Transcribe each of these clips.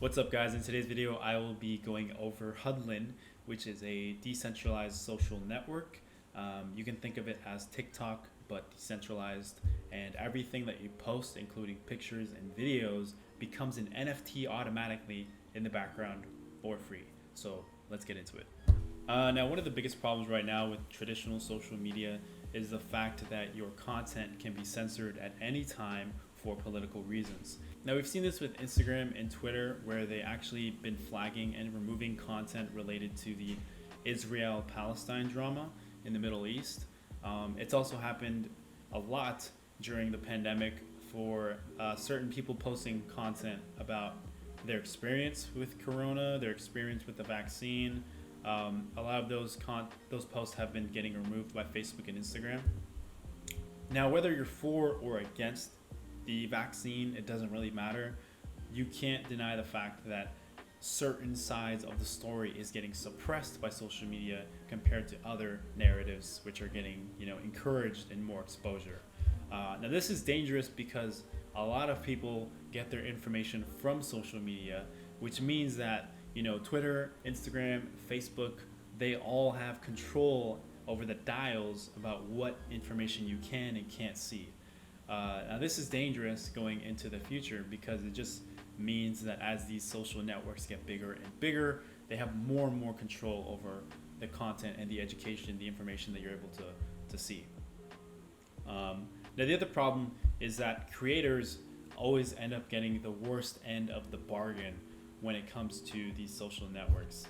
What's up, guys? In today's video, I will be going over Huddln, which is a decentralized social network. You can think of it as TikTok, but decentralized, and everything that you post, including pictures and videos, becomes an NFT automatically in the background for free. So let's get into it. Now, one of the biggest problems right now with traditional social media is the fact that your content can be censored at any time for political reasons. Now, we've seen this with Instagram and Twitter, where they actually been flagging and removing content related to the Israel-Palestine drama in the Middle East. It's also happened a lot during the pandemic for certain people posting content about their experience with Corona, their experience with the vaccine. A lot of those posts have been getting removed by Facebook and Instagram. Now, whether you're for or against the vaccine, it doesn't really matter. You can't deny the fact that certain sides of the story is getting suppressed by social media compared to other narratives which are getting, encouraged and more exposure. Now, this is dangerous because a lot of people get their information from social media, which means that Twitter, Instagram, Facebook, they all have control over the dials about what information you can and can't see. Now, this is dangerous going into the future because it just means that as these social networks get bigger and bigger, they have more and more control over the content and the education, the information that you're able to see. Now, the other problem is that creators always end up getting the worst end of the bargain when it comes to these social networks.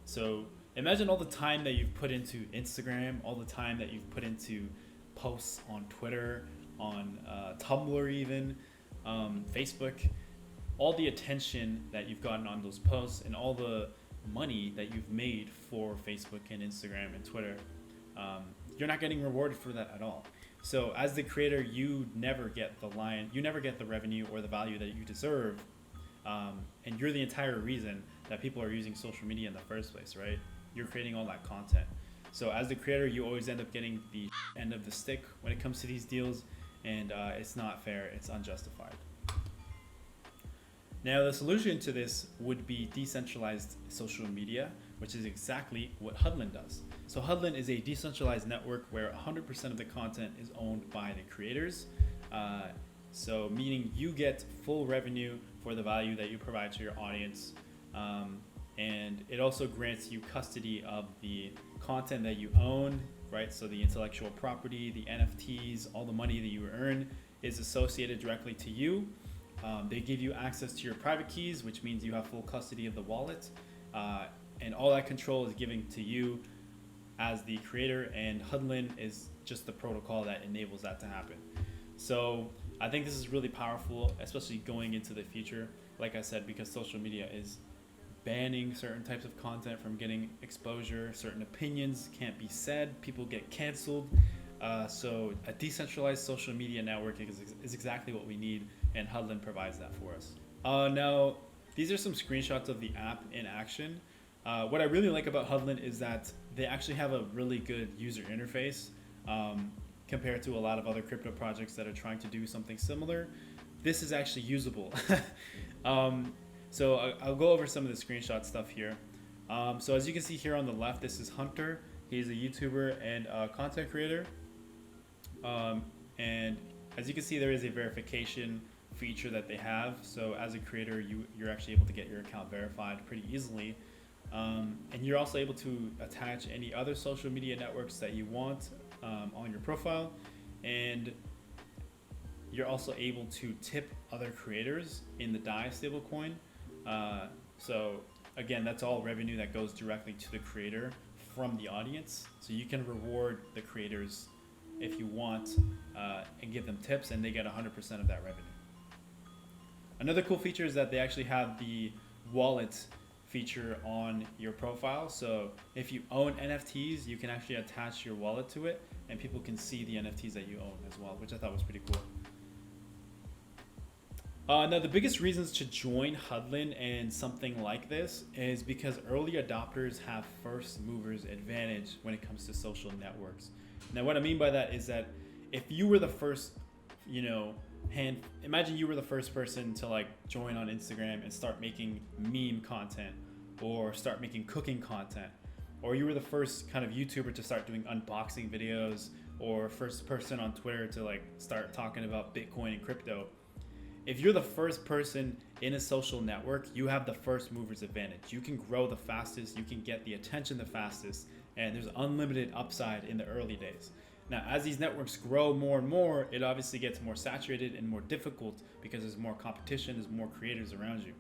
So imagine all the time that you've put into Instagram, all the time that you've put into posts on Twitter, on Tumblr even, Facebook, all the attention that you've gotten on those posts and all the money that you've made for Facebook and Instagram and Twitter. You're not getting rewarded for that at all. So as the creator, you never get the revenue or the value that you deserve. And you're the entire reason that people are using social media in the first place, right? You're creating all that content. So as the creator, you always end up getting the end of the stick when it comes to these deals, and it's not fair, it's unjustified. Now, the solution to this would be decentralized social media, which is exactly what Huddln does. So Huddln is a decentralized network where 100% of the content is owned by the creators. So meaning you get full revenue for the value that you provide to your audience. And it also grants you custody of the content that you own, right? So the intellectual property, the NFTs, all the money that you earn is associated directly to you. They give you access to your private keys, which means you have full custody of the wallet. And all that control is given to you as the creator, and Huddln is just the protocol that enables that to happen. So I think this is really powerful, especially going into the future, like I said, because social media is banning certain types of content from getting exposure. Certain opinions can't be said. People get canceled. So a decentralized social media network is exactly what we need, and Huddln provides that for us. Now, these are some screenshots of the app in action. What I really like about Huddln is that they actually have a really good user interface compared to a lot of other crypto projects that are trying to do something similar. This is actually usable. So I'll go over some of the screenshot stuff here. So as you can see here on the left, this is Hector. He's a YouTuber and a content creator. And as you can see, there is a verification feature that they have. So as a creator, you're actually able to get your account verified pretty easily. And you're also able to attach any other social media networks that you want on your profile. And you're also able to tip other creators in the DAI stablecoin. So again, that's all revenue that goes directly to the creator from the audience. So you can reward the creators if you want and give them tips, and they get 100% of that revenue. Another cool feature is that they actually have the wallet feature on your profile. So if you own NFTs, you can actually attach your wallet to it, and people can see the NFTs that you own as well, which I thought was pretty cool. Now, the biggest reasons to join Huddln and something like this is because early adopters have first movers advantage when it comes to social networks. Now, what I mean by that is that if you were the first, imagine you were the first person to like join on Instagram and start making meme content or start making cooking content, or you were the first kind of YouTuber to start doing unboxing videos, or first person on Twitter to like start talking about Bitcoin and crypto. If you're the first person in a social network, you have the first mover's advantage. You can grow the fastest, you can get the attention the fastest, and there's unlimited upside in the early days. Now, as these networks grow more and more, it obviously gets more saturated and more difficult because there's more competition, there's more creators around you.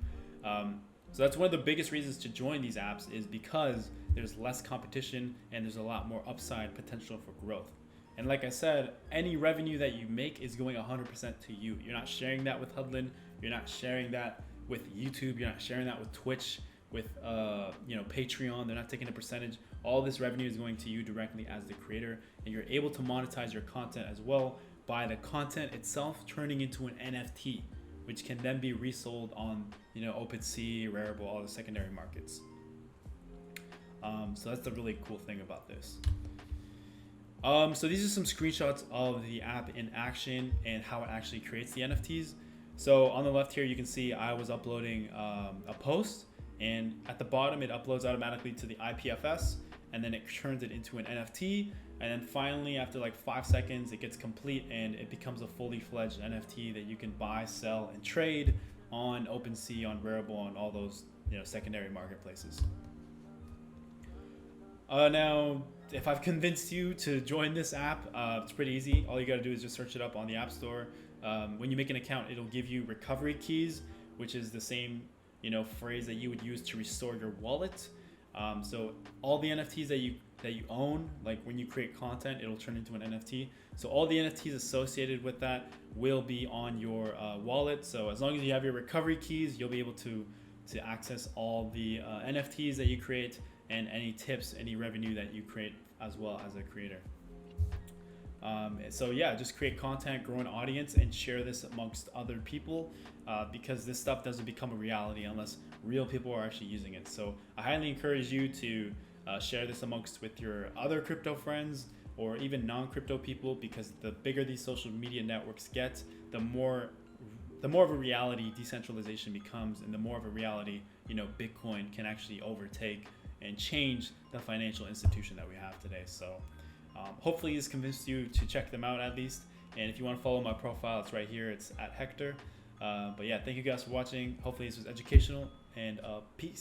So that's one of the biggest reasons to join these apps, is because there's less competition and there's a lot more upside potential for growth. And like I said, any revenue that you make is going 100% to you. You're not sharing that with Huddln, you're not sharing that with YouTube, you're not sharing that with Twitch, with Patreon. They're not taking a percentage. All this revenue is going to you directly as the creator, and you're able to monetize your content as well by the content itself turning into an NFT, which can then be resold on OpenSea, Referral, all the secondary markets. So that's the really cool thing about this. So these are some screenshots of the app in action and how it actually creates the NFTs. So on the left here, you can see I was uploading a post, and at the bottom it uploads automatically to the IPFS, and then it turns it into an NFT, and then finally after like 5 seconds it gets complete and it becomes a fully fledged NFT that you can buy, sell, and trade on OpenSea, on Referral, on all those secondary marketplaces. Now, if I've convinced you to join this app, it's pretty easy. All you gotta do is just search it up on the App Store. When you make an account, it'll give you recovery keys, which is the same phrase that you would use to restore your wallet. So all the NFTs that you own, like when you create content, it'll turn into an NFT. So all the NFTs associated with that will be on your wallet. So as long as you have your recovery keys, you'll be able to access all the NFTs that you create and any tips, any revenue that you create as well as a creator. So yeah, just create content, grow an audience, and share this amongst other people, because this stuff doesn't become a reality unless real people are actually using it. So I highly encourage you to share this with your other crypto friends or even non-crypto people, because the bigger these social media networks get, the more of a reality decentralization becomes, and the more of a reality Bitcoin can actually overtake and change the financial institution that we have today. So hopefully this convinced you to check them out at least. And if you want to follow my profile, it's right here. It's at Hector. But yeah, thank you guys for watching. Hopefully this was educational, and peace.